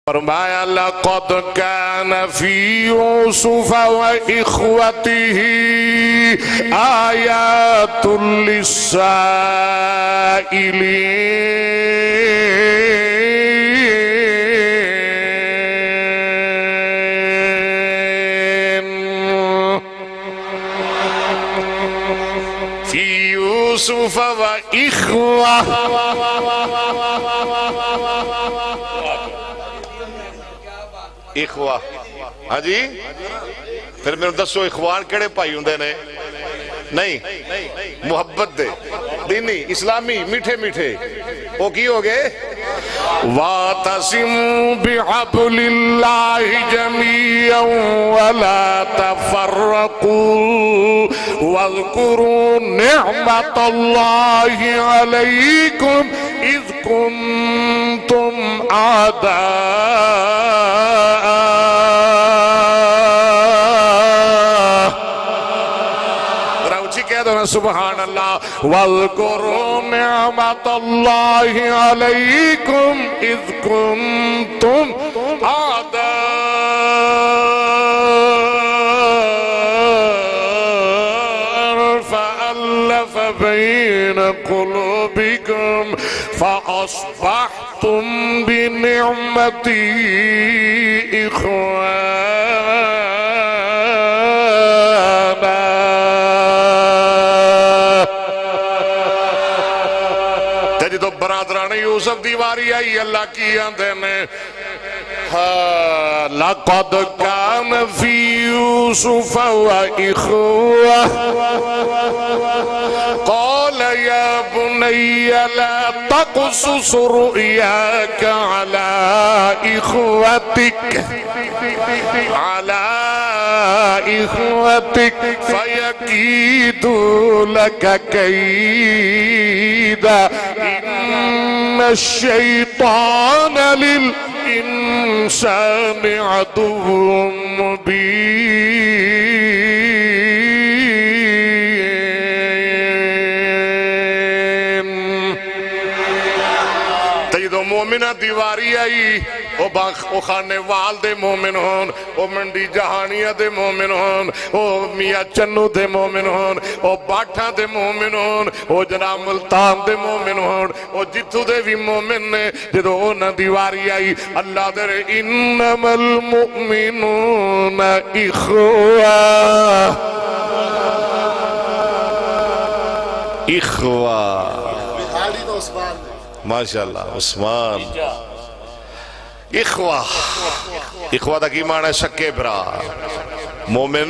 फरमाया लक़द कान फी यूसुफ व इख्वतिही आयातुल लिस्साइलीन फी यूसुफ व इख्वा इखवा। हाँ जी, फिर मेरे दसो इखवान केड़े भाई हुंदे ने? नहीं, मुहब्बत दे दीनी इस्लामी मीठे मीठे वो की हो गए? वातसिमू बिहब्लिल्लाहि जमीअन वला तफर्रकू वज़कुरू निअमतल्लाहि अलैकुम इज़ कुंतुम आदा सुबहान अल्लाह। वज़कुरू निअमतल्लाहि अलैकुम इज़ कुंतुम आदाअन फ़अल्लफ़ बैन क़ुलूबिकुम फ़अस्बहतुम बिनिअमती इख़वाना। जो बरादरान यूसुफ दी वारी आई अल्लाह की आंदे ने लक़द कान फी यूसुफ व इख्वा क़ाल या बुनय्य ला तक़्सुस रु'याक अला इख्वतिक फयकीदू लक कैदा इन्नश-शैतान लिल-इंसानि अदुव्वुम मुबीन। तजदो मोमिना दीवारी आई ओ खाने वाल दे मोमिन होन, ओ मंडी जहानिया दे मोमिन होन, ओ मियाँ चन्नू दे मोमिन होन, ओ बाठा दे मोमिन होन, ओ जनाब मुल्तान दे मोमिन होन, ओ जिथू दे भी मोमिन ने जो उन्हें दीवारी आई अल्लाह दे इन्नमल मुमिनूना इख्वा इख्वा। माशाअल्लाह उस्मान इख्वा। इख्वा दा की माना है? सक्के भरा। मोमिन